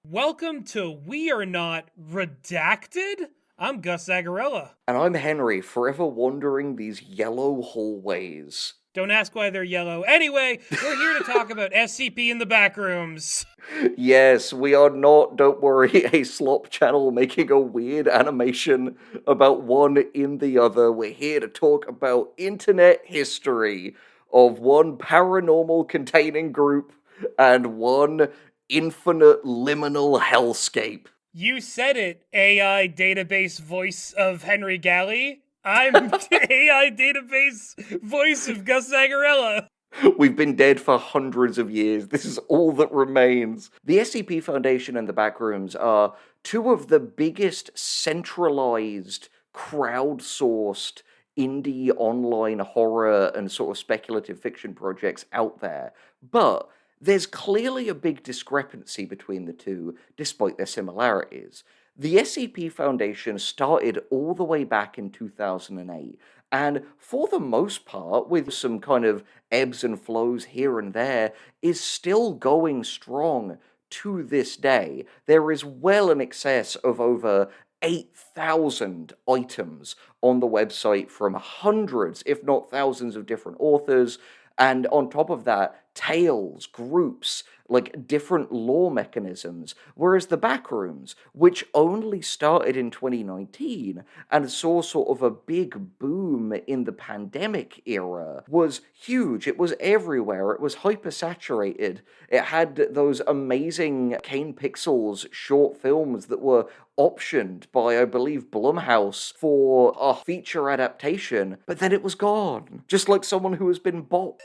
Welcome to We Are Not Redacted. I'm Gus Zagarella. And I'm Henry, forever wandering these yellow hallways. Don't ask why they're yellow. Anyway, we're here to talk about SCP in the Backrooms. Yes, we are not, don't worry, a slop channel making a weird animation about one in the other. We're here to talk about internet history of one paranormal containing group and one infinite liminal hellscape. You said it, AI database voice of Henry Galley. I'm AI database voice of Gus Zagarella. We've been dead for hundreds of years. This is all that remains. The SCP Foundation and the Backrooms are two of the biggest centralized, crowdsourced indie online horror and sort of speculative fiction projects out there. But there's clearly a big discrepancy between the two, despite their similarities. The SCP Foundation started all the way back in 2008, and for the most part, with some kind of ebbs and flows here and there, is still going strong to this day. There is well in excess of over 8,000 items on the website from hundreds, if not thousands, of different authors. And on top of that, tales, groups, like different lore mechanisms. Whereas the Backrooms, which only started in 2019 and saw sort of a big boom in the pandemic era, was huge. It was everywhere. It was hypersaturated. It had those amazing Kane Pixels short films that were optioned by, I believe, Blumhouse for a feature adaptation, but then it was gone. Just like someone who has been bopped.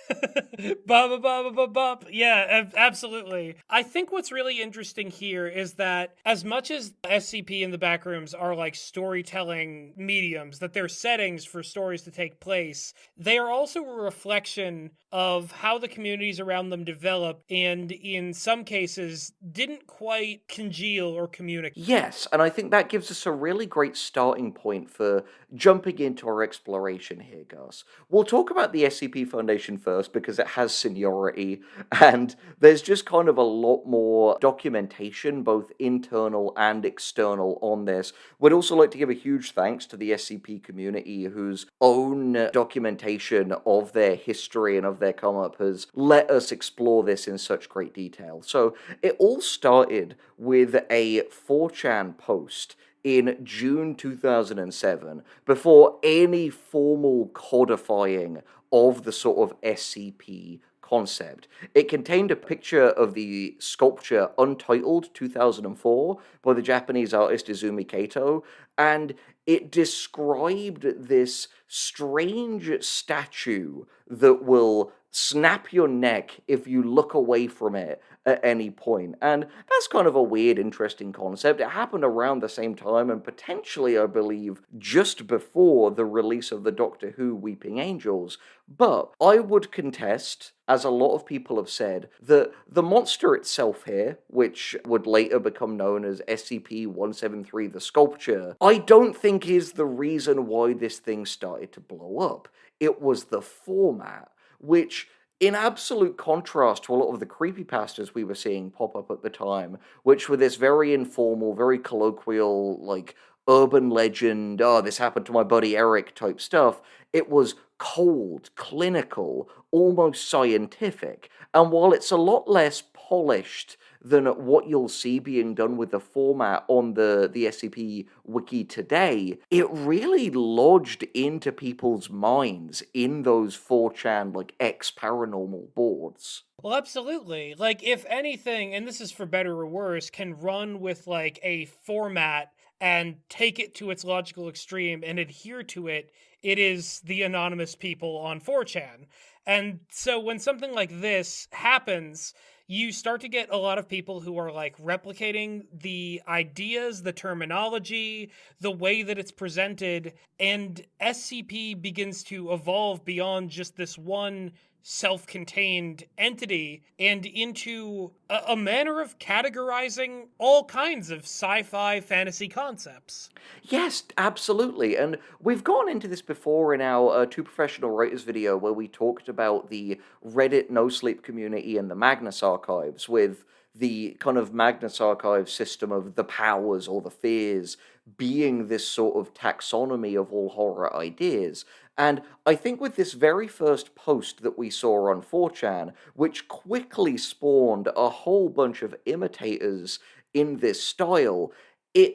Bop, bop, bop, bop. Yeah, absolutely. I think what's really interesting here is that as much as SCP and the Backrooms are like storytelling mediums, that they're settings for stories to take place, they are also a reflection of how the communities around them develop and in some cases didn't quite congeal or communicate. Yes, and I think that gives us a really great starting point for jumping into our exploration here, Gus. We'll talk about the SCP Foundation first because it has seniority, and there's just kind of a lot more documentation, both internal and external, on this. We'd also like to give a huge thanks to the SCP community, whose own documentation of their history and of their come up has let us explore this in such great detail. So it all started with a 4chan post in June 2007, before any formal codifying of the sort of SCP concept. It contained a picture of the sculpture Untitled 2004 by the Japanese artist Izumi Kato, and it described this strange statue that will snap your neck if you look away from it at any point. And that's kind of a weird, interesting concept. It happened around the same time, and potentially, I believe, just before the release of the Doctor Who Weeping Angels. But I would contest, as a lot of people have said, that the monster itself here, which would later become known as SCP-173 the Sculpture, I don't think is the reason why this thing started to blow up. It was the format, which, in absolute contrast to a lot of the creepypastas we were seeing pop up at the time, which were this very informal, very colloquial, like urban legend, oh, this happened to my buddy Eric type stuff, it was cold, clinical, almost scientific. And while it's a lot less polished than what you'll see being done with the format on the SCP wiki today, it really lodged into people's minds in those 4chan, like, ex-paranormal boards. Well, absolutely. Like, if anything, and this is for better or worse, can run with like a format and take it to its logical extreme and adhere to it, it is the anonymous people on 4chan. And so when something like this happens, you start to get a lot of people who are like replicating the ideas, the terminology, the way that it's presented, and SCP begins to evolve beyond just this one self-contained entity and into a manner of categorizing all kinds of sci-fi fantasy concepts. Yes, absolutely. And we've gone into this before in our Two Professional Writers video where we talked about the Reddit No Sleep community and the Magnus archives with the kind of Magnus Archive system of the powers or the fears being this sort of taxonomy of all horror ideas. And I think with this very first post that we saw on 4chan, which quickly spawned a whole bunch of imitators in this style,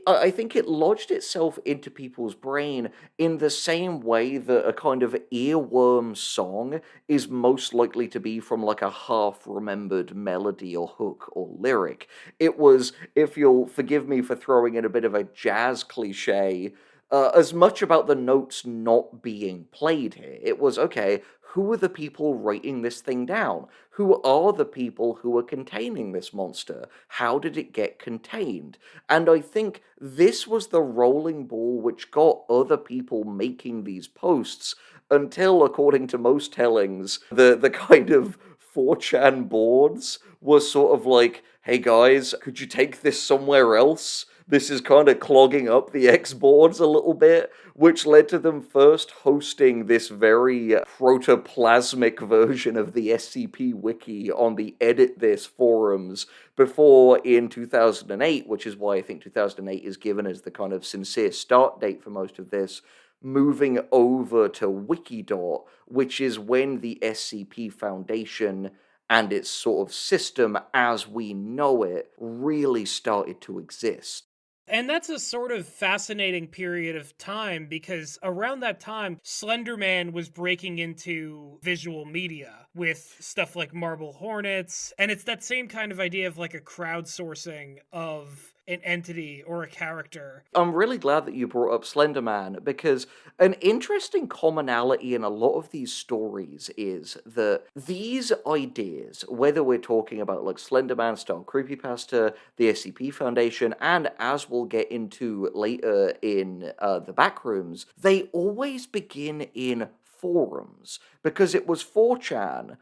I think it lodged itself into people's brain in the same way that a kind of earworm song is most likely to be from like a half remembered melody or hook or lyric. It was, if you'll forgive me for throwing in a bit of a jazz cliche, as much about the notes not being played here. It was, okay, who are the people writing this thing down? Who are the people who are containing this monster? How did it get contained? And I think this was the rolling ball which got other people making these posts until, according to most tellings, the kind of 4chan boards were sort of like, hey guys, could you take this somewhere else? This is kind of clogging up the X boards a little bit, which led to them first hosting this very protoplasmic version of the SCP Wiki on the Edit This forums before in 2008, which is why I think 2008 is given as the kind of sincere start date for most of this, moving over to Wikidot, which is when the SCP Foundation and its sort of system as we know it really started to exist. And that's a sort of fascinating period of time because around that time, Slenderman was breaking into visual media with stuff like Marble Hornets. And it's that same kind of idea of like a crowdsourcing of an entity or a character. I'm really glad that you brought up Slenderman because an interesting commonality in a lot of these stories is that these ideas, whether we're talking about like Slenderman style creepypasta, the SCP Foundation, and as we'll get into later in the Backrooms, they always begin in forums because it was 4chan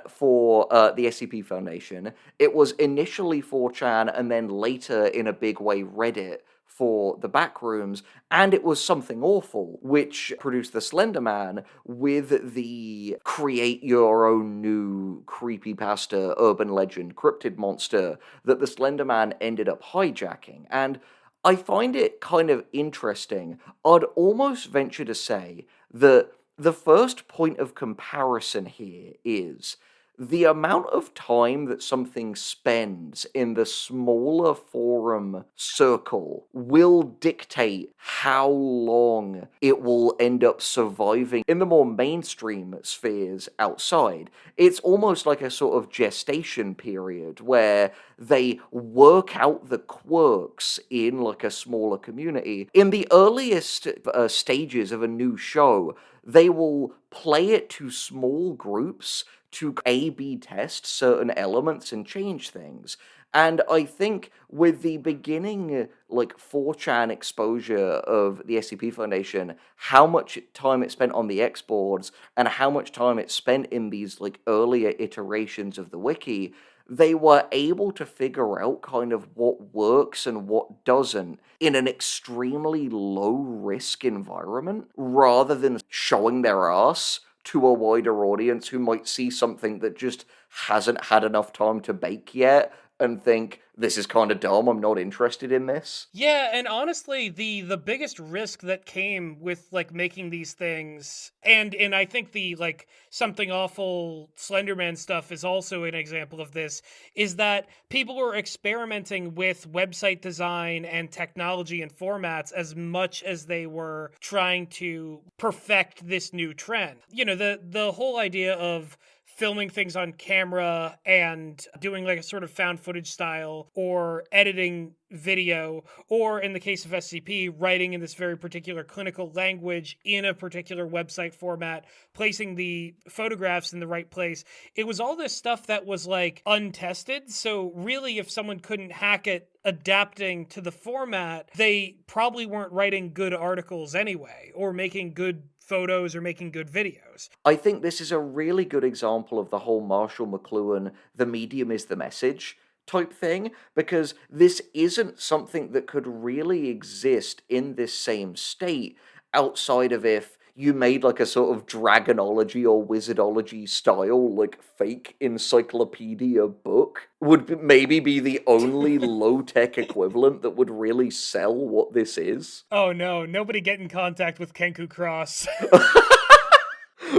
for the SCP Foundation. It was initially 4chan and then later, in a big way, Reddit for the Backrooms, and it was Something Awful, which produced the Slender Man with the create your own new creepypasta urban legend cryptid monster that the Slender Man ended up hijacking. And I find it kind of interesting. I'd almost venture to say that the first point of comparison here is the amount of time that something spends in the smaller forum circle will dictate how long it will end up surviving in the more mainstream spheres outside. It's almost like a sort of gestation period where they work out the quirks in like a smaller community. In the earliest stages of a new show, they will play it to small groups to A/B test certain elements and change things. And I think with the beginning, like 4chan exposure of the SCP Foundation, how much time it spent on the X boards and how much time it spent in these like earlier iterations of the wiki, they were able to figure out kind of what works and what doesn't in an extremely low risk environment rather than showing their ass to a wider audience who might see something that just hasn't had enough time to bake yet and think, this is kind of dumb, I'm not interested in this. Yeah, and honestly, the biggest risk that came with like making these things, and I think the like Something Awful Slenderman stuff is also an example of this, is that people were experimenting with website design and technology and formats as much as they were trying to perfect this new trend. You know, the whole idea of filming things on camera and doing like a sort of found footage style or editing video, or in the case of SCP, writing in this very particular clinical language in a particular website format, placing the photographs in the right place. It was all this stuff that was like untested. So really, if someone couldn't hack it adapting to the format, they probably weren't writing good articles anyway, or making good photos or making good videos. I think this is a really good example of the whole Marshall McLuhan, the medium is the message type thing, because this isn't something that could really exist in this same state outside of if you made like a sort of dragonology or wizardology style, like fake encyclopedia book would maybe be the only low-tech equivalent that would really sell what this is. Oh no, nobody get in contact with Kenku Cross.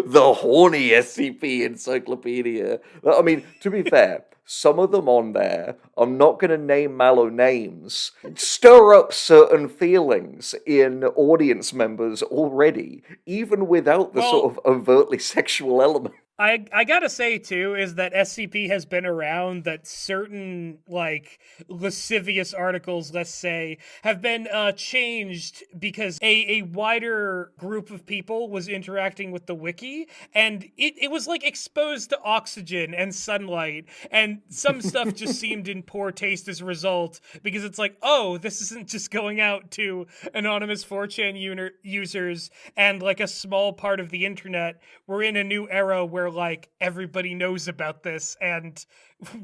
The horny SCP encyclopedia. I mean, to be fair, some of them on there, I'm not going to name mallow names, stir up certain feelings in audience members already, even without the sort Well, of overtly sexual element. I gotta say too is that SCP has been around that certain like lascivious articles, let's say, have been changed because a wider group of people was interacting with the wiki, and it was like exposed to oxygen and sunlight, and some stuff just seemed in poor taste as a result because it's like, oh, this isn't just going out to anonymous 4chan users and like a small part of the internet. We're in a new era where like everybody knows about this and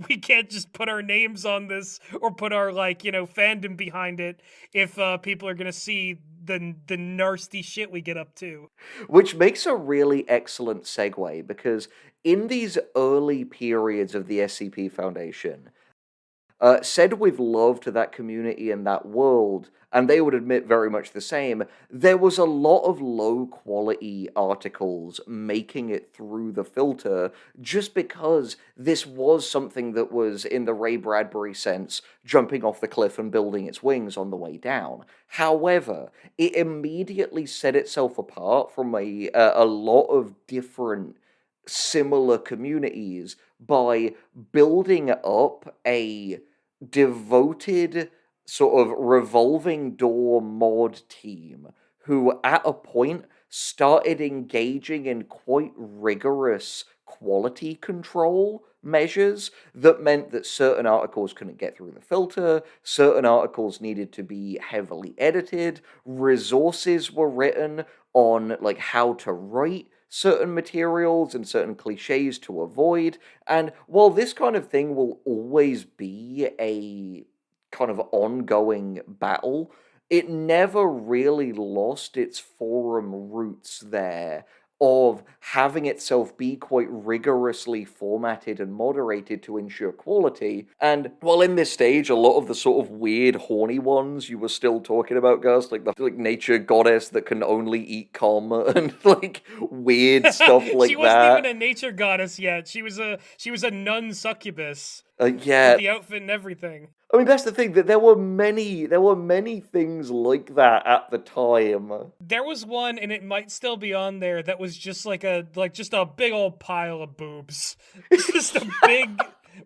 we can't just put our names on this or put our like, fandom behind it if people are going to see the nasty shit we get up to. Which makes a really excellent segue because in these early periods of the SCP Foundation, said with love to that community and that world, and they would admit very much the same, there was a lot of low quality articles making it through the filter just because this was something that was, in the Ray Bradbury sense, jumping off the cliff and building its wings on the way down. However, it immediately set itself apart from a lot of different similar communities by building up a devoted sort of revolving door mod team who at a point started engaging in quite rigorous quality control measures that meant that certain articles couldn't get through the filter, certain articles needed to be heavily edited, resources were written on like how to write certain materials and certain cliches to avoid. And while this kind of thing will always be a kind of ongoing battle, it never really lost its forum roots there of having itself be quite rigorously formatted and moderated to ensure quality. And while in this stage, a lot of the sort of weird, horny ones you were still talking about, Gus, like the like nature goddess that can only eat cum and like weird stuff She like wasn't even that. a nature goddess yet. She was a nun succubus with Yeah, the outfit and everything. I mean that's the thing that there were many things like that at the time. There was one, and it might still be on there, that was just just a big old pile of boobs. Just a big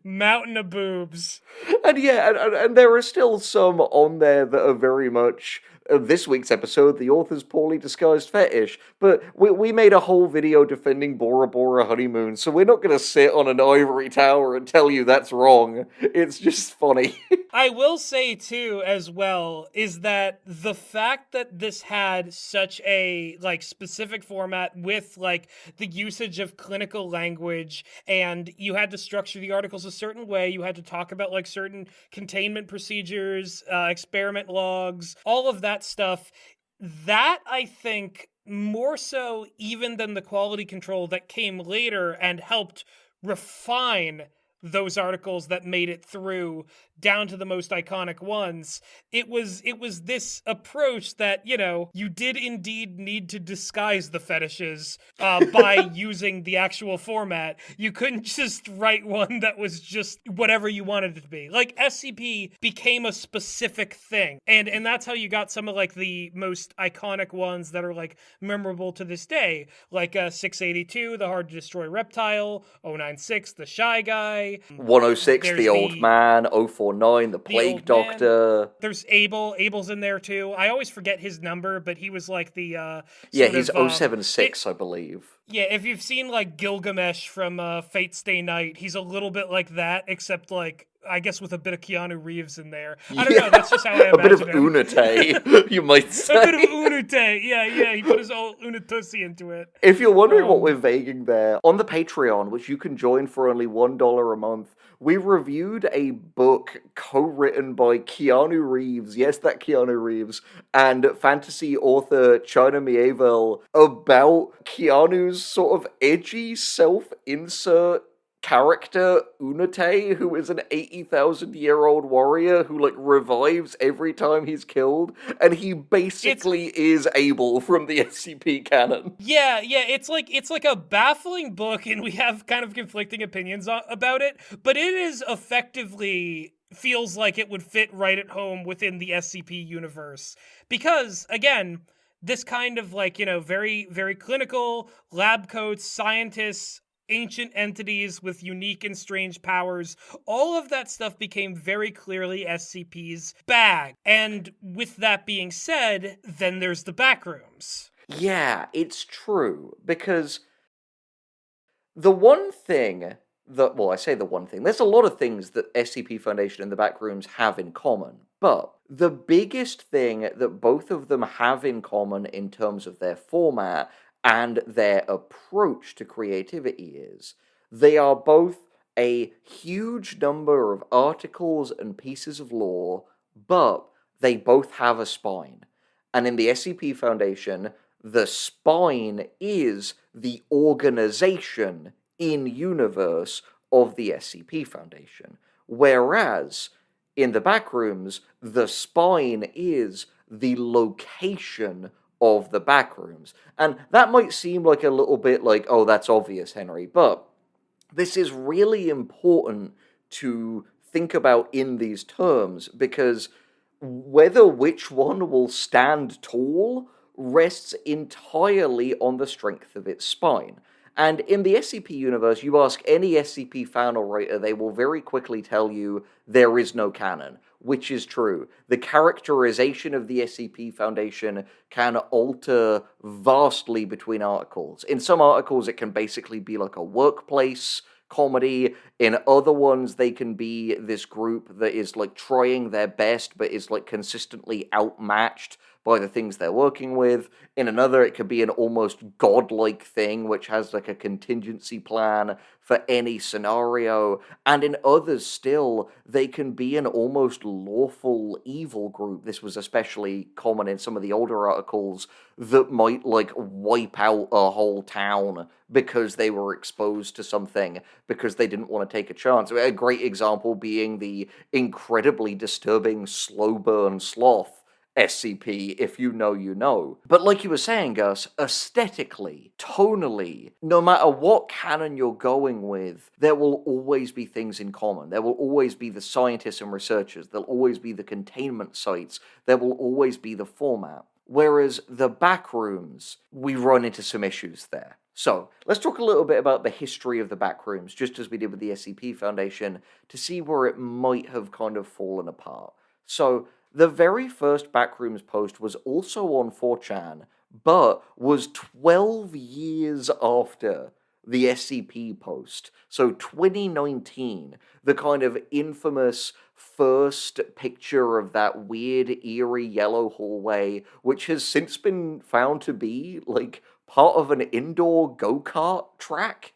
mountain of boobs. And yeah, and there are still some on there that are very much this week's episode, the author's poorly disguised fetish. But we made a whole video defending Bora Bora Honeymoon, so we're not going to sit on an ivory tower and tell you that's wrong. It's just funny. I will say too, as well, is that the fact that this had such a like specific format with like the usage of clinical language, and you had to structure the articles a certain way, you had to talk about like certain containment procedures, experiment logs, all of that stuff. That I think more so even than the quality control that came later and helped refine those articles that made it through down to the most iconic ones. It was this approach that you did indeed need to disguise the fetishes by using the actual format. You couldn't just write one that was just whatever you wanted it to be. Like SCP became a specific thing, and that's how you got some of like the most iconic ones that are like memorable to this day, like 682, the hard to destroy reptile, 096, the shy guy. 106, There's the old man, 049, the the plague old man. doctor. There's Abel. Abel's in there too. I always forget his number, but he was like the Yeah, sort he's of O76, I believe. yeah, if you've seen like Gilgamesh from Fate Stay Night, he's a little bit like that, except like I guess with a bit of Keanu Reeves in there. I don't know. Yeah, That's just how I a bit of imagine him. unite, you might A bit of say. unite. Yeah, yeah. He put his old unitussy into it. If you're wondering what we're Um, vaguing there, on the Patreon, which you can join for only $1 a month, we reviewed a book co-written by Keanu Reeves, yes, that Keanu Reeves, and fantasy author China Mieville about Keanu's sort of edgy self-insert character Unate, who is an 80,000-year-old warrior who like revives every time he's killed, and he it's basically is Abel from the SCP canon. Yeah, yeah, it's like a baffling book, and we have kind of conflicting opinions about it, but it is effectively feels like it would fit right at home within the SCP universe because again, this kind of like, very very clinical lab coats, scientists, ancient entities with unique and strange powers, all of that stuff became very clearly SCP's bag. And with that being said, then there's the Backrooms. Yeah, it's true because the one thing that, well, I say the one thing, there's a lot of things that SCP Foundation and the Backrooms have in common, but the biggest thing that both of them have in common in terms of their format and their approach to creativity is they are both a huge number of articles and pieces of lore, but they both have a spine. And in the SCP Foundation, the spine is the organization in universe of the SCP Foundation. Whereas in the Backrooms, the spine is the location of the Backrooms. And that might seem like a little bit like, oh, that's obvious, Henry, but this is really important to think about in these terms because whether which one will stand tall rests entirely on the strength of its spine. And in the SCP universe, you ask any SCP fan or writer, they will very quickly tell you there is no canon, which is true. The characterization of the SCP Foundation can alter vastly between articles. In some articles, it can basically be like a workplace comedy. In other ones, they can be this group that is like trying their best but is like consistently outmatched by the things they're working with. In another, it could be an almost godlike thing which has like a contingency plan for any scenario. And in others, still, they can be an almost lawful evil group. This was especially common in some of the older articles that might like wipe out a whole town because they were exposed to something because they didn't want to take a chance. A great example being the incredibly disturbing slow burn sloth SCP, if you know, you know. But like you were saying, Gus, aesthetically, tonally, no matter what canon you're going with, there will always be things in common. There will always be the scientists and researchers. There'll always be the containment sites. There will always be the format. Whereas the Backrooms, we run into some issues there. So, let's talk a little bit about the history of the Backrooms, just as we did with the SCP Foundation, to see where it might have kind of fallen apart. So, the very first Backrooms post was also on 4chan, but was 12 years after the SCP post. So 2019, the kind of infamous first picture of that weird, eerie yellow hallway, which has since been found to be, like, part of an indoor go-kart track,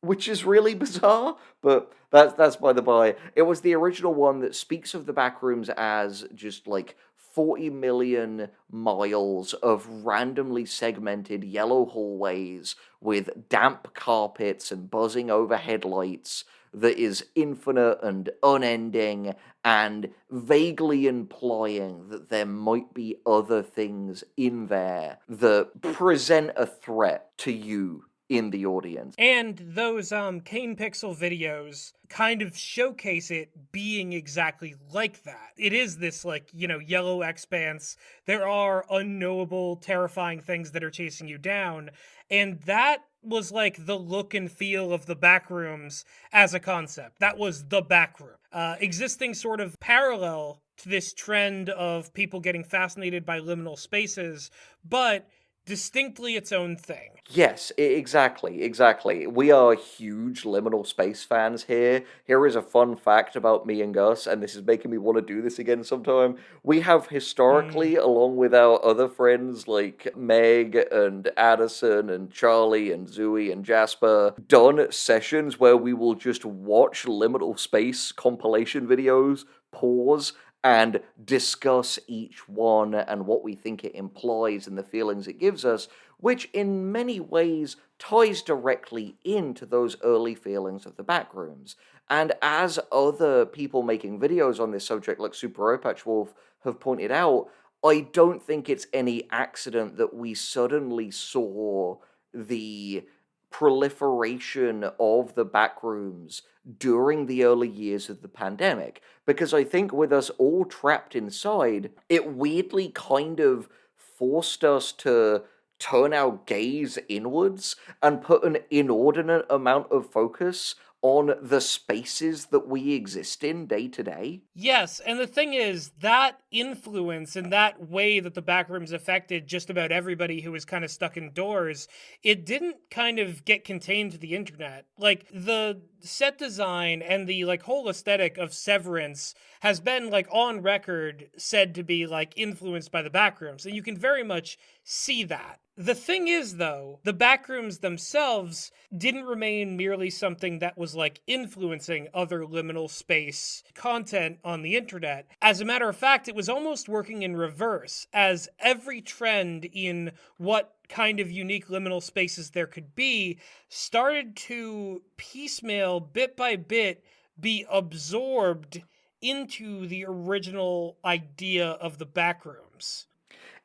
which is really bizarre, but that's by the by. It was the original one that speaks of the Backrooms as just like 40 million miles of randomly segmented yellow hallways with damp carpets and buzzing overhead lights that is infinite and unending and vaguely implying that there might be other things in there that present a threat to you in the audience. And those Kane Pixel videos kind of showcase it being exactly like that. It is this like, yellow expanse. There are unknowable, terrifying things that are chasing you down. And that was like the look and feel of the Backrooms as a concept. That was the Backroom. Existing sort of parallel to this trend of people getting fascinated by liminal spaces, but distinctly its own thing. Yes, exactly, exactly. We are huge liminal space fans here. Here is a fun fact about me and Gus, and this is making me want to do this again sometime. We have Mm. historically, along with our other friends like Meg and Addison and Charlie and Zooey and Jasper, done sessions where we will just watch liminal space compilation videos, pause, and discuss each one and what we think it implies and the feelings it gives us, which in many ways ties directly into those early feelings of the Backrooms. And as other people making videos on this subject, like Super Opatch Wolf, have pointed out, I don't think it's any accident that we suddenly saw the proliferation of the Backrooms during the early years of the pandemic. Because I think with us all trapped inside, it weirdly kind of forced us to turn our gaze inwards and put an inordinate amount of focus on the spaces that we exist in day to day. Yes, and the thing is, that influence and that way that the Backrooms affected just about everybody who was kind of stuck indoors, it didn't kind of get contained to the internet. Like, the set design and the, like, whole aesthetic of Severance has been, like, on record said to be, like, influenced by the Backrooms, and you can very much see that. The thing is, though, the Backrooms themselves didn't remain merely something that was like influencing other liminal space content on the internet. As a matter of fact, it was almost working in reverse, as every trend in what kind of unique liminal spaces there could be started to piecemeal, bit by bit, be absorbed into the original idea of the Backrooms.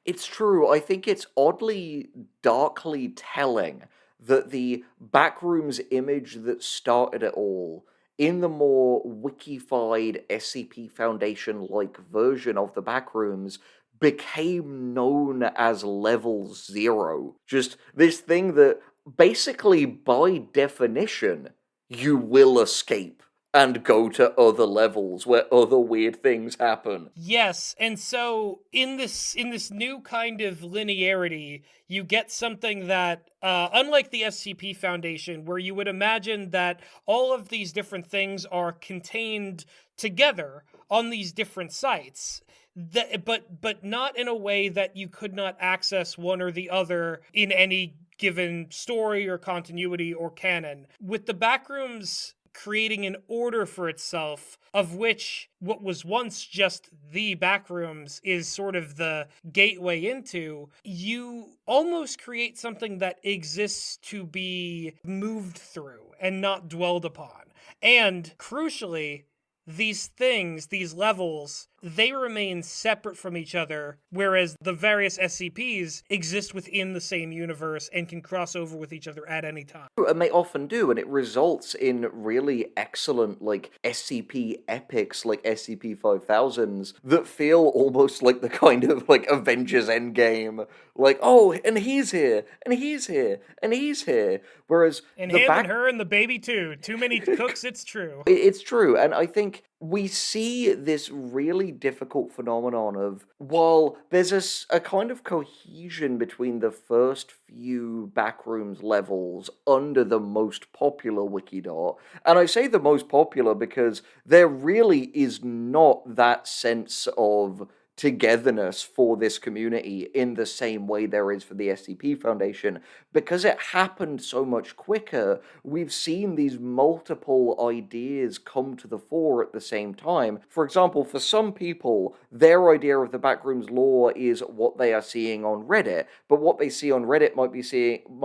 It's true. I think it's oddly darkly telling that the Backrooms image that started it all, in the more wikified SCP Foundation like version of the Backrooms, became known as Level Zero. Just this thing that basically, by definition, you will escape and go to other levels where other weird things happen. Yes, and so in this new kind of linearity, you get something that unlike the SCP Foundation, where you would imagine that all of these different things are contained together on these different sites. But not in a way that you could not access one or the other in any given story or continuity or canon. With the Backrooms creating an order for itself, of which what was once just the Backrooms is sort of the gateway into, you almost create something that exists to be moved through and not dwelled upon. And crucially, these things, these levels, they remain separate from each other, whereas the various SCPs exist within the same universe and can cross over with each other at any time. And they often do, and it results in really excellent, like, SCP epics, like SCP 5000s, that feel almost like the kind of, like, Avengers Endgame. Like, oh, and he's here, and he's here, and he's here. Whereas And the him and back. her and the baby too. Too many cooks, it's true. It's true, and I think we see this really difficult phenomenon of, while there's a kind of cohesion between the first few Backrooms levels under the most popular Wikidot, and I say the most popular because there really is not that sense of togetherness for this community in the same way there is for the SCP Foundation. Because it happened so much quicker, we've seen these multiple ideas come to the fore at the same time. For example, for some people, their idea of the Backrooms lore is what they are seeing on Reddit, but what they see on Reddit might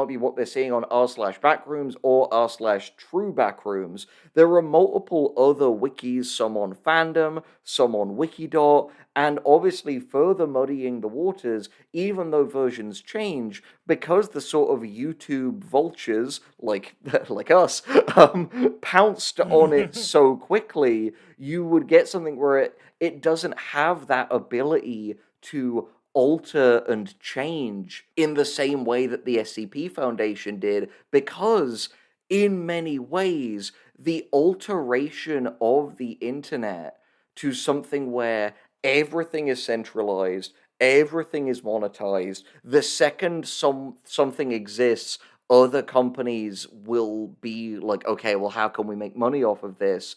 be what they're seeing on r/backrooms or r/true backrooms. There are multiple other wikis, some on fandom, some on Wikidot, and obviously further muddying the waters, even though versions change, because the sort of YouTube vultures, like like us, pounced on it so quickly, you would get something where it doesn't have that ability to alter and change in the same way that the SCP Foundation did, because in many ways, the alteration of the internet to something where everything is centralized Everything is monetized. The second something exists, other companies will be like, okay, well, how can we make money off of this?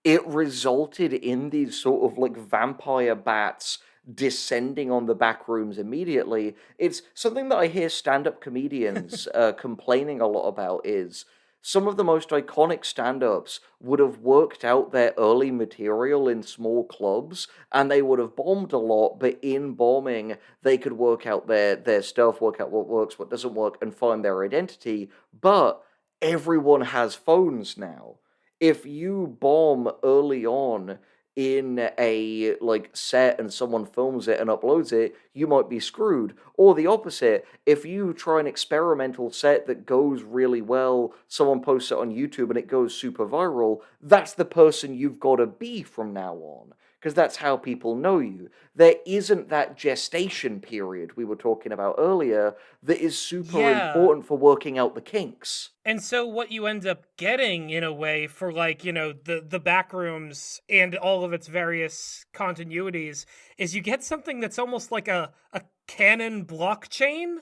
It resulted in these sort of like vampire bats descending on the back rooms immediately. It's something that I hear stand-up comedians complaining a lot about is some of the most iconic stand-ups would have worked out their early material in small clubs and they would have bombed a lot, but in bombing they could work out their stuff, work out what works, what doesn't work, and find their identity. But everyone has phones now. If you bomb early on in a like set and someone films it and uploads it, you might be screwed. Or the opposite, if you try an experimental set that goes really well, someone posts it on YouTube and it goes super viral, that's the person you've got to be from now on. Because that's how people know you. There isn't that gestation period we were talking about earlier that is super Yeah. important for working out the kinks. And so what you end up getting in a way for like, the Backrooms and all of its various continuities is you get something that's almost like a canon blockchain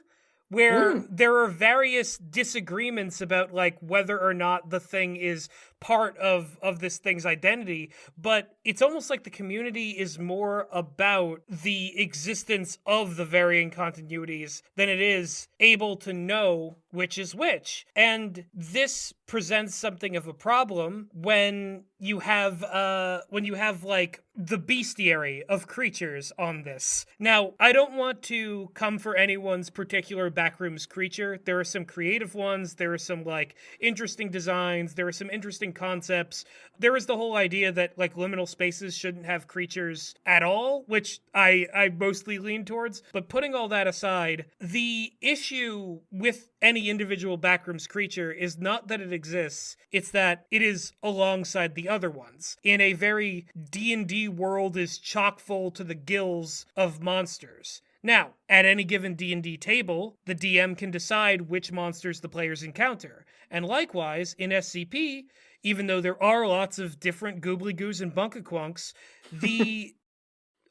where Mm. there are various disagreements about like whether or not the thing is part of this thing's identity, but it's almost like the community is more about the existence of the varying continuities than it is able to know which is which. And this presents something of a problem when you have like the bestiary of creatures on this. Now, I don't want to come for anyone's particular Backrooms creature. There are some creative ones, there are some like interesting designs, there are some interesting concepts. There is the whole idea that like liminal spaces shouldn't have creatures at all, which I mostly lean towards. But putting all that aside, the issue with any individual Backrooms creature is not that it exists, it's that it is alongside the other ones. In a very D&D world is chock full to the gills of monsters. Now, at any given D&D table, the DM can decide which monsters the players encounter. And likewise, in SCP, even though there are lots of different goobly-goos and bunkaquunks, the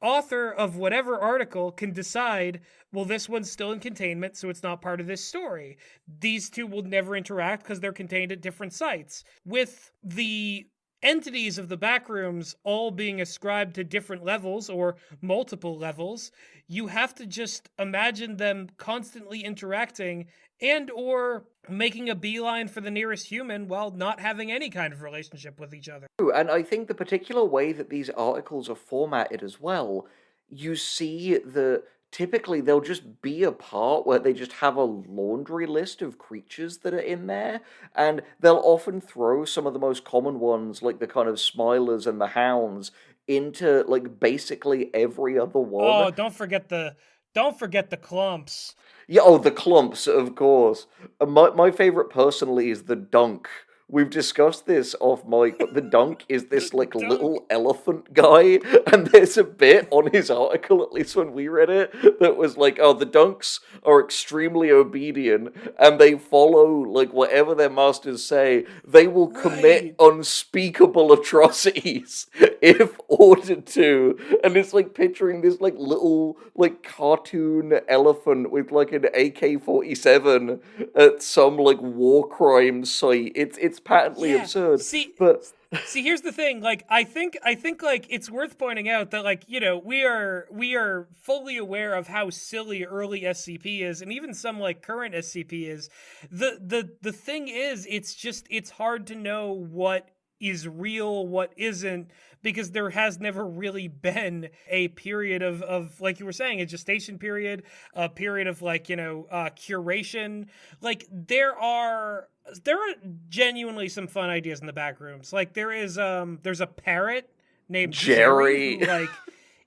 author of whatever article can decide, well, this one's still in containment, so it's not part of this story. These two will never interact because they're contained at different sites. With the entities of the Backrooms all being ascribed to different levels or multiple levels, you have to just imagine them constantly interacting and or making a beeline for the nearest human while not having any kind of relationship with each other. True, and I think the particular way that these articles are formatted as well, you see that typically there'll just be a part where they just have a laundry list of creatures that are in there, and they'll often throw some of the most common ones, like the kind of smilers and the hounds, into like basically every other one. Oh, don't forget the clumps. Yeah, oh, the clumps, of course. My favorite personally is the dunk. We've discussed this off mic, but the dunk is The this like dunk. little elephant guy, and there's a bit on his article, at least when we read it, that was like, oh, the dunks are extremely obedient, and they follow like whatever their masters say. They will commit Right. unspeakable atrocities if ordered to. And it's like picturing this like little like cartoon elephant with like an AK-47 at some like war crime site. It's patently Yeah. absurd. But See, here's the thing. Like, I think, like, it's worth pointing out that, like, we are fully aware of how silly early SCP is, and even some like current SCP is. The thing is, it's hard to know what is real, what isn't, because there has never really been a period of like you were saying, a gestation period, a period of like, curation. Like there are genuinely some fun ideas in the back rooms. Like there's a parrot named Jerry Jerry. who like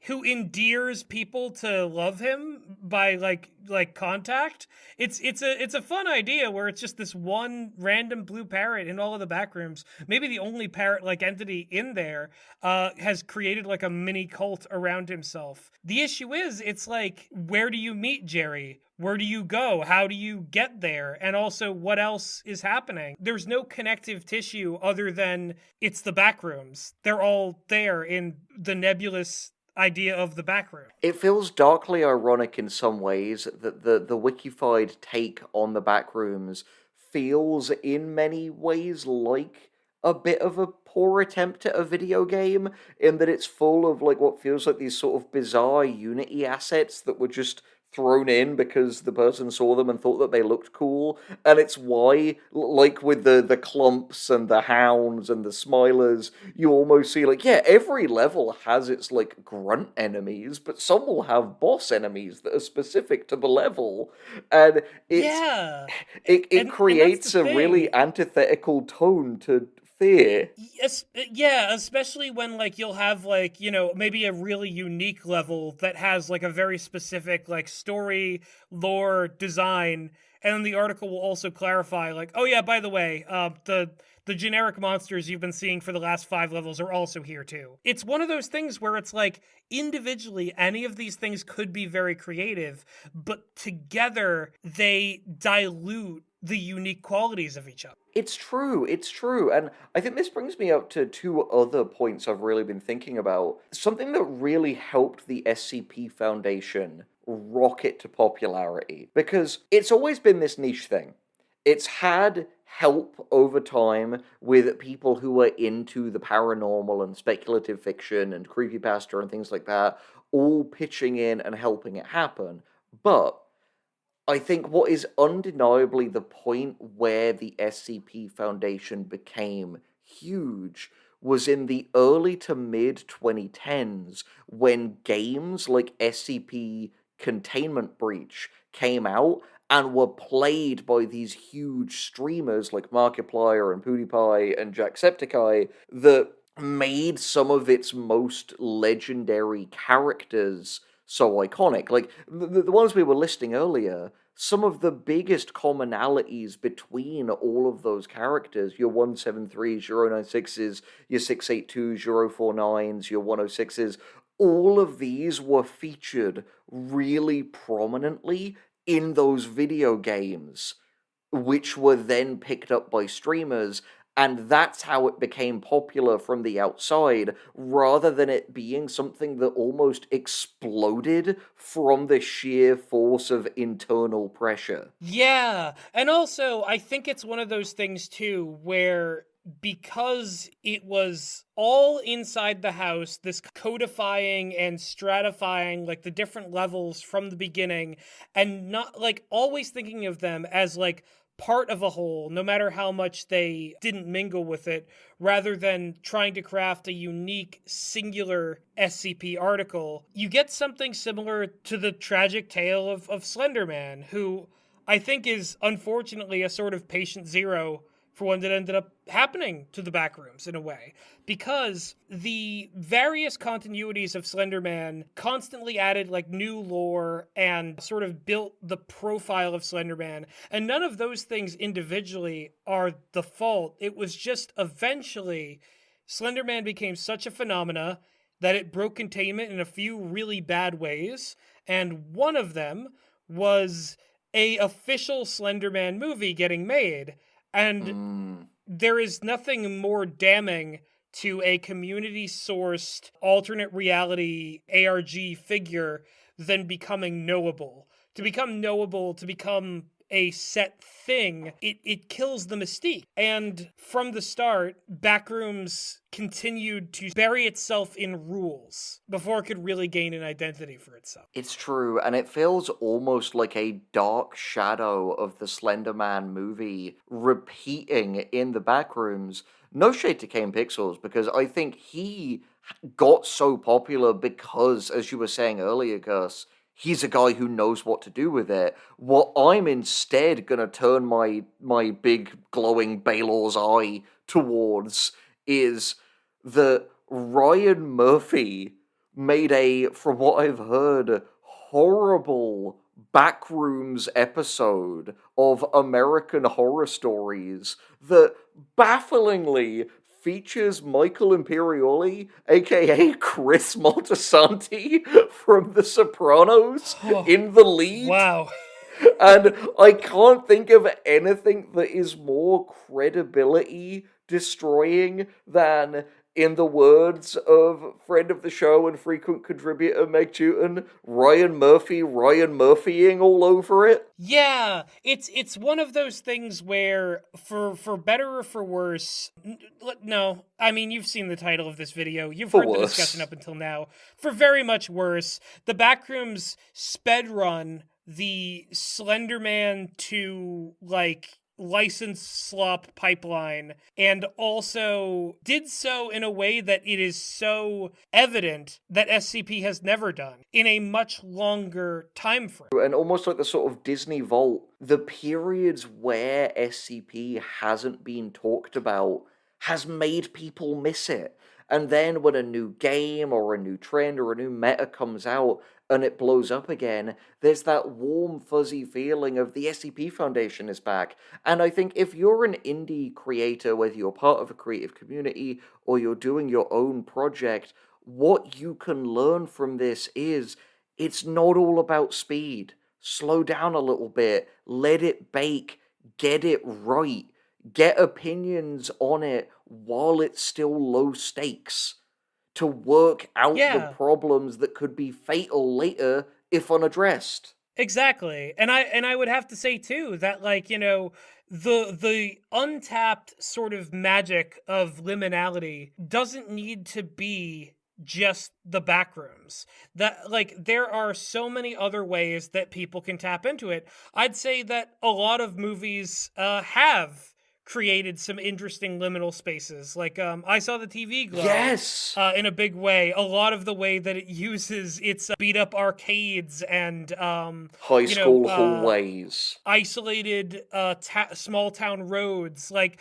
who endears people to love him by like contact. It's a fun idea where it's just this one random blue parrot in all of the back rooms. Maybe the only parrot like entity in there has created like a mini cult around himself. The issue is it's like, where do you meet Jerry? Where do you go? How do you get there? And also, what else is happening? There's no connective tissue other than it's the back rooms. They're all there in the nebulous idea of the backroom. It feels darkly ironic in some ways that the wikified take on the Backrooms feels in many ways like a bit of a poor attempt at a video game, in that it's full of like what feels like these sort of bizarre Unity assets that were just thrown in because the person saw them and thought that they looked cool. And it's why, like with the clumps and the hounds and the smilers, you almost see like, yeah, every level has its like grunt enemies, but some will have boss enemies that are specific to the level. And it's Yeah. it And that's the creates a really thing. antithetical tone to fear. Yes, yeah, especially when like you'll have like, maybe a really unique level that has like a very specific like story, lore, design, and then the article will also clarify like, oh yeah, by the way, the generic monsters you've been seeing for the last 5 levels are also here too. It's one of those things where it's like individually any of these things could be very creative, but together they dilute the unique qualities of each other. It's true. And I think this brings me up to two other points I've really been thinking about. Something that really helped the SCP Foundation rocket to popularity, because it's always been this niche thing. It's had help over time with people who are into the paranormal and speculative fiction and creepypasta and things like that, all pitching in and helping it happen. But I think what is undeniably the point where the SCP Foundation became huge was in the early to mid 2010s, when games like SCP Containment Breach came out and were played by these huge streamers like Markiplier and PewDiePie and Jacksepticeye that made some of its most legendary characters so iconic. Like the ones we were listing earlier, some of the biggest commonalities between all of those characters, your 173s, your 096s, your 682s, your 049s, your 106s, all of these were featured really prominently in those video games, which were then picked up by streamers, and that's how it became popular from the outside, rather than it being something that almost exploded from the sheer force of internal pressure. Yeah. And also, I think it's one of those things too where because it was all inside the house, this codifying and stratifying like the different levels from the beginning, and not like always thinking of them as like part of a whole, no matter how much they didn't mingle with it, rather than trying to craft a unique, singular SCP article, you get something similar to the tragic tale of Slenderman, who I think is unfortunately a sort of patient zero for what that ended up happening to the Backrooms in a way, because the various continuities of Slenderman constantly added like new lore and sort of built the profile of Slenderman, and none of those things individually are the fault. It was just eventually Slenderman became such a phenomena that it broke containment in a few really bad ways, and one of them was a official Slenderman movie getting made. And Mm. there is nothing more damning to a community sourced alternate reality ARG figure than becoming knowable. To become knowable, to become a set thing, it kills the mystique. And from the start, Backrooms continued to bury itself in rules before it could really gain an identity for itself. It's true, and it feels almost like a dark shadow of the Slender Man movie repeating in the Backrooms. No shade to Kane Pixels, because I think he got so popular because, as you were saying earlier, Gus, he's a guy who knows what to do with it. What I'm instead gonna turn my big glowing Baylor's eye towards is that Ryan Murphy made a, from what I've heard, horrible Backrooms episode of American Horror Stories that bafflingly features Michael Imperioli, aka Chris Moltisanti from The Sopranos, Oh, in the lead. wow. And I can't think of anything that is more credibility destroying than in the words of friend of the show and frequent contributor Meg Tewton, Ryan Murphying all over it. Yeah, it's one of those things where for better or for worse, no, I mean you've seen the title of this video, you've For heard the discussion worse. up until now. For very much worse, the Backrooms sped run the Slenderman to like license slop pipeline, and also did so in a way that it is so evident that SCP has never done in a much longer time frame. And almost like the sort of Disney Vault, the periods where SCP hasn't been talked about has made people miss it. And then when a new game or a new trend or a new meta comes out and it blows up again, there's that warm, fuzzy feeling of the SCP Foundation is back. And I think if you're an indie creator, whether you're part of a creative community or you're doing your own project, what you can learn from this is it's not all about speed. Slow down a little bit, let it bake, get it right, get opinions on it while it's still low stakes to work out the Yeah, problems that could be fatal later if unaddressed. exactly. And I would have to say too that like, the untapped sort of magic of liminality doesn't need to be just the backrooms. That like there are so many other ways that people can tap into it. I'd say that a lot of movies have created some interesting liminal spaces. Like I saw the TV Glow Yes! in a big way. A lot of the way that it uses its beat up arcades and High you know school uh hallways. isolated small town roads. Like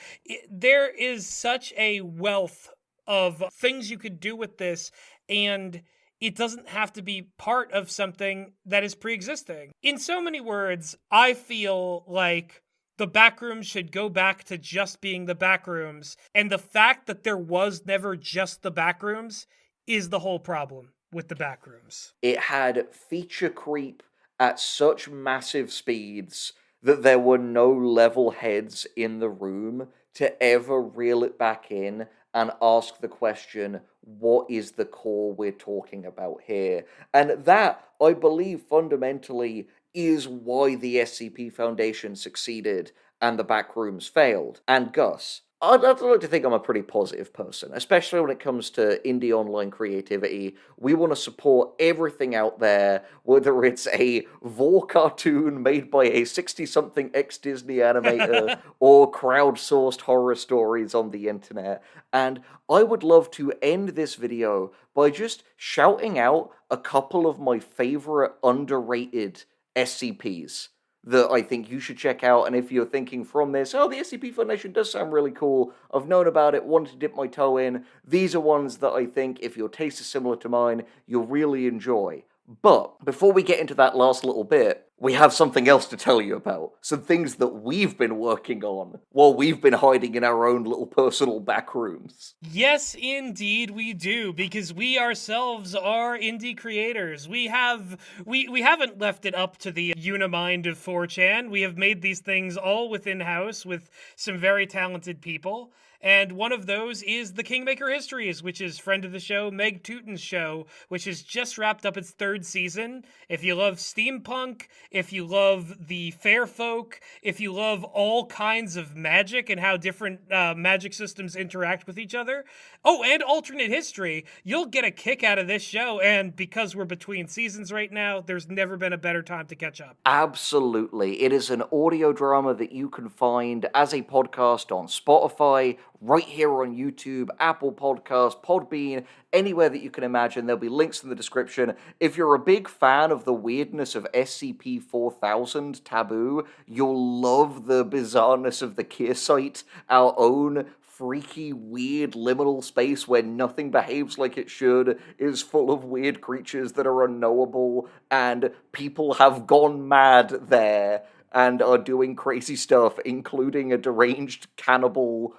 there is such a wealth of things you could do with this, and it doesn't have to be part of something that is pre-existing. In so many words, I feel like the Backrooms should go back to just being the Backrooms, and the fact that there was never just the Backrooms is the whole problem with the Backrooms. It had feature creep at such massive speeds that there were no level heads in the room to ever reel it back in and ask the question, what is the core we're talking about here? And that, I believe, fundamentally is why the SCP Foundation succeeded and the Backrooms failed. And Gus, I'd like to think I'm a pretty positive person, especially when it comes to indie online creativity. We want to support everything out there, whether it's a Vor cartoon made by a 60-something ex-Disney animator or crowdsourced horror stories on the internet. And I would love to end this video by just shouting out a couple of my favorite underrated SCPs that I think you should check out. And if you're thinking from this, oh, the SCP Foundation does sound really cool, I've known about it, wanted to dip my toe in, these are ones that I think, if your taste is similar to mine, you'll really enjoy. But before we get into that last little bit, we have something else to tell you about. Some things that we've been working on while we've been hiding in our own little personal back rooms. Yes, indeed we do, because we ourselves are indie creators. We haven't left it up to the unimind of 4chan. We have made these things all within house with some very talented people. And one of those is the Kingmaker Histories, which is friend of the show, Meg Tooton's show, which has just wrapped up its third season. If you love steampunk, if you love the fair folk, if you love all kinds of magic and how different magic systems interact with each other, oh, and alternate history, you'll get a kick out of this show. And because we're between seasons right now, there's never been a better time to catch up. Absolutely. It is an audio drama that you can find as a podcast on Spotify, right here on YouTube, Apple Podcasts, Podbean, anywhere that you can imagine. There'll be links in the description. If you're a big fan of the weirdness of SCP 4000 Taboo, you'll love the bizarreness of the Kearsite, our own freaky, weird liminal space where nothing behaves like it should, is full of weird creatures that are unknowable, and people have gone mad there and are doing crazy stuff, including a deranged cannibal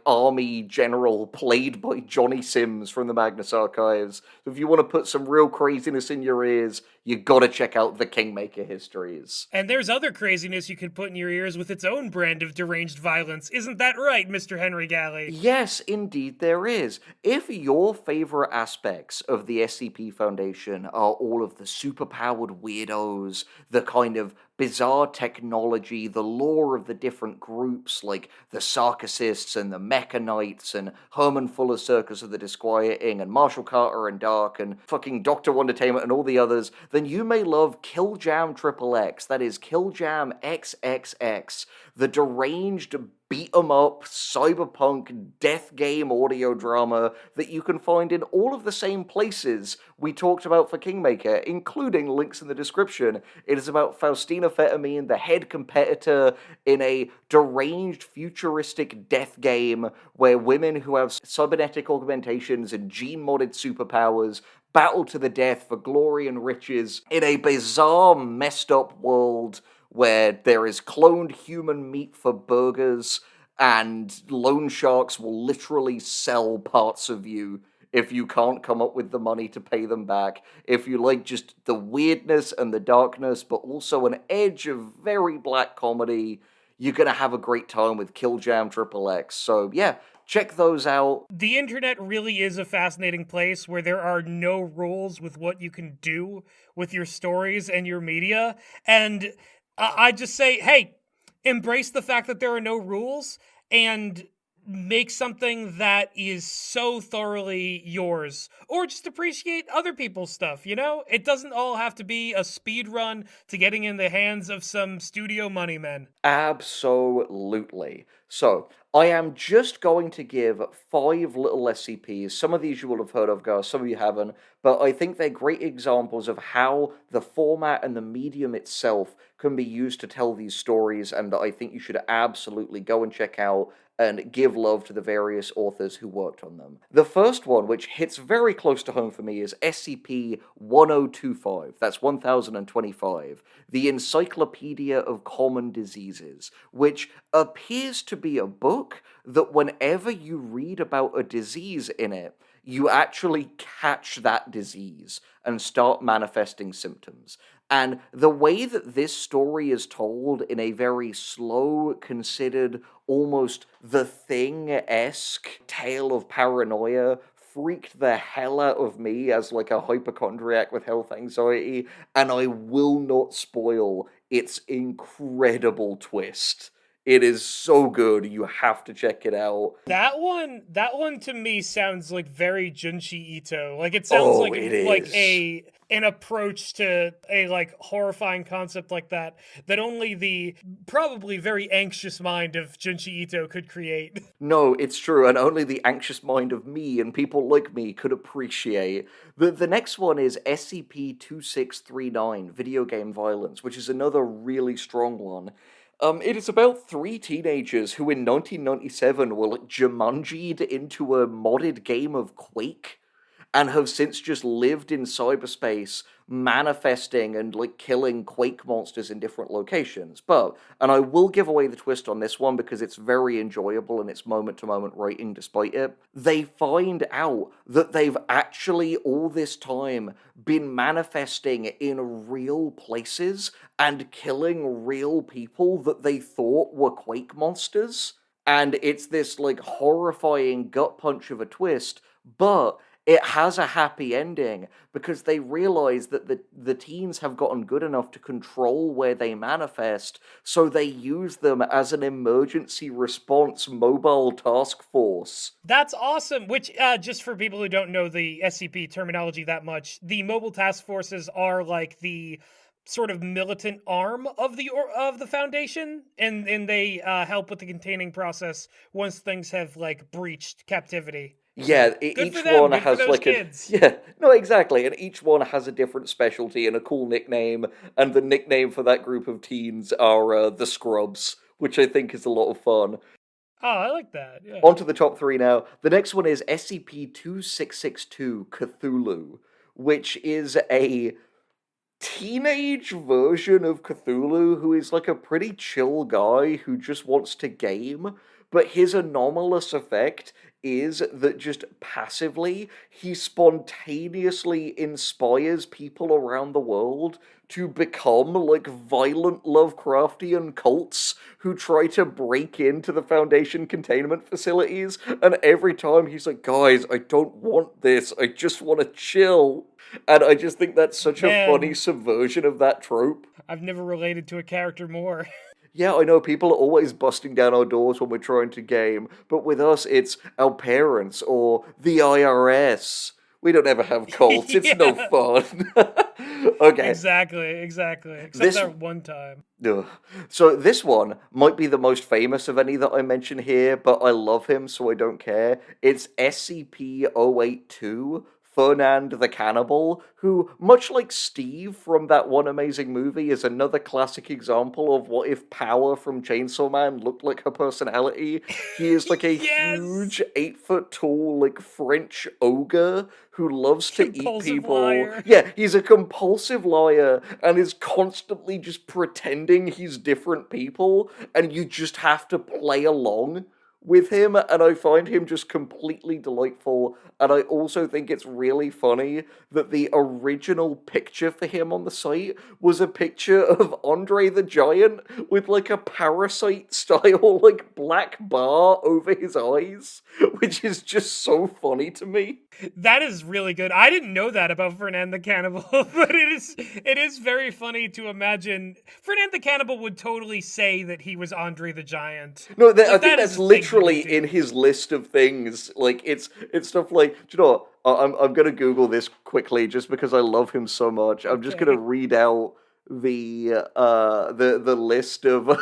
army general played by Johnny Sims from the Magnus Archives. So if you want to put some real craziness in your ears, you gotta check out the Kingmaker histories. And there's other craziness you can put in your ears with its own brand of deranged violence. Isn't that right, Mr. Henry Galley? Yes, indeed there is. If your favorite aspects of the SCP Foundation are all of the superpowered weirdos, the kind of bizarre technology, the lore of the different groups like the Sarkissists and the Mechanites and Herman Fuller's Circus of the Disquieting and Marshall Carter and Dark and fucking Dr. Wondertainment and all the others, then you may love Killjam Triple X. That is Killjam XXX, the deranged beat 'em up, cyberpunk, death game audio drama that you can find in all of the same places we talked about for Kingmaker, including links in the description. It is about Faustina Fettermine, the head competitor in a deranged futuristic death game where women who have cybernetic augmentations and gene-modded superpowers battle to the death for glory and riches in a bizarre, messed up world where there is cloned human meat for burgers, and loan sharks will literally sell parts of you if you can't come up with the money to pay them back. If you like just the weirdness and the darkness, but also an edge of very black comedy, you're gonna have a great time with Killjam Triple X. So yeah, check those out. The internet really is a fascinating place where there are no rules with what you can do with your stories and your media. And I just say, hey, embrace the fact that there are no rules and make something that is so thoroughly yours, or just appreciate other people's stuff. It doesn't all have to be a speed run to getting in the hands of some studio money men. Absolutely. So, I am just going to give 5 little SCPs. Some of these you will have heard of, guys, some of you haven't, but I think they're great examples of how the format and the medium itself can be used to tell these stories, and that I think you should absolutely go and check out and give love to the various authors who worked on them. The first one, which hits very close to home for me, is SCP 1025. That's 1025, the Encyclopedia of Common Diseases, which appears to be a book that whenever you read about a disease in it, you actually catch that disease and start manifesting symptoms. And the way that this story is told in a very slow, considered, almost The Thing-esque tale of paranoia freaked the hell out of me as like a hypochondriac with health anxiety, and I will not spoil its incredible twist. It is so good, you have to check it out. That one to me sounds like very Junshi Ito. Like it sounds Oh, like it like is. a an approach to a like horrifying concept like that only the probably very anxious mind of Junshi Ito could create. No, it's true, and only the anxious mind of me and people like me could appreciate. The next one is SCP-2639, Video Game Violence, which is another really strong one. It is about 3 teenagers who in 1997 were like Jumanji'd into a modded game of Quake, and have since just lived in cyberspace, manifesting and like killing Quake monsters in different locations. And I will give away the twist on this one because it's very enjoyable and it's moment to moment writing despite it. They find out that they've actually all this time been manifesting in real places and killing real people that they thought were Quake monsters. And it's this like horrifying gut punch of a twist, but it has a happy ending because they realize that the teens have gotten good enough to control where they manifest, so they use them as an emergency response mobile task force. That's awesome. Which, just for people who don't know the SCP terminology that much, the mobile task forces are like the sort of militant arm of the Foundation, and they help with the containing process once things have like breached captivity. So Yeah, good for each them. one Good for has those like a kids. yeah, no, exactly, and each one has a different specialty and a cool nickname, and the nickname for that group of teens are the Scrubs, which I think is a lot of fun. Oh, I like that. Yeah. On to the top 3 now. The next one is SCP-2662 Cthulhu, which is a teenage version of Cthulhu who is like a pretty chill guy who just wants to game, but his anomalous effect is that just passively, he spontaneously inspires people around the world to become like violent Lovecraftian cults who try to break into the Foundation containment facilities. And every time he's like, guys, I don't want this. I just want to chill. And I just think that's such a funny Man, subversion of that trope. I've never related to a character more. Yeah, I know people are always busting down our doors when we're trying to game, but with us, it's our parents or the IRS. We don't ever have cults. It's no Yeah, fun. Okay, exactly. Except this. that one time. Ugh. So this one might be the most famous of any that I mention here, but I love him, so I don't care. It's SCP-082, Fernand the Cannibal, who, much like Steve from that one amazing movie, is another classic example of what if Power from Chainsaw Man looked like her personality. He is like a Yes! huge 8 foot tall, like French ogre who loves to eat Compulsive people. liar. Yeah, he's a compulsive liar and is constantly just pretending he's different people, and you just have to play along with him, and I find him just completely delightful. And I also think it's really funny that the original picture for him on the site was a picture of Andre the Giant with like a parasite style like black bar over his eyes, which is just so funny to me. That is really good. I didn't know that about Fernand the Cannibal, but it is very funny to imagine Fernand the Cannibal would totally say that he was Andre the Giant. No, I Like think that is that's a thing he literally would in do. his list of things. Like it's stuff like, do you know what? I'm gonna Google this quickly just because I love him so much. I'm just gonna Okay. read out the list of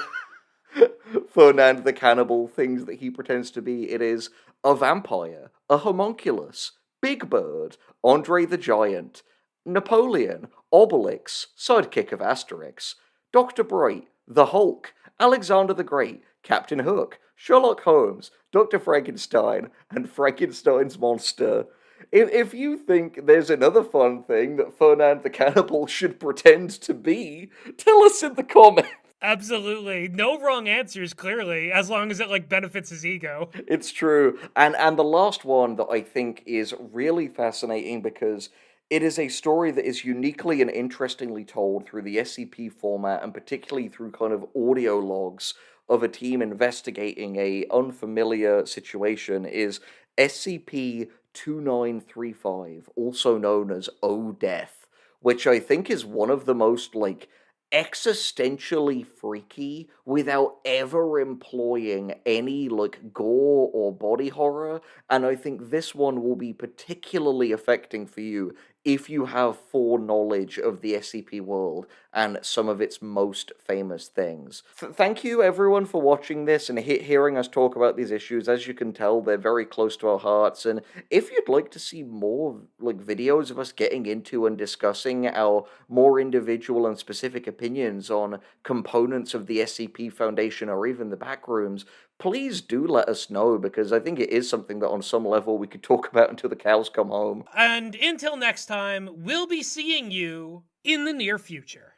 Fernand the Cannibal things that he pretends to be. It is a vampire, a homunculus, Big Bird, Andre the Giant, Napoleon, Obelix, sidekick of Asterix, Dr. Bright, the Hulk, Alexander the Great, Captain Hook, Sherlock Holmes, Dr. Frankenstein, and Frankenstein's monster. If you think there's another fun thing that Fernand the Cannibal should pretend to be, tell us in the comments. Absolutely. No wrong answers, clearly, as long as it like benefits his ego. It's true. And the last one that I think is really fascinating because it is a story that is uniquely and interestingly told through the SCP format and particularly through kind of audio logs of a team investigating a unfamiliar situation is SCP-2935, also known as O Death, which I think is one of the most like existentially freaky without ever employing any like gore or body horror. And I think this one will be particularly affecting for you if you have foreknowledge of the SCP world and some of its most famous things. Thank you everyone for watching this and hearing us talk about these issues. As you can tell, they're very close to our hearts, and if you'd like to see more like videos of us getting into and discussing our more individual and specific opinions on components of the SCP Foundation or even the Backrooms, please do let us know, because I think it is something that on some level we could talk about until the cows come home. And until next time, we'll be seeing you in the near future.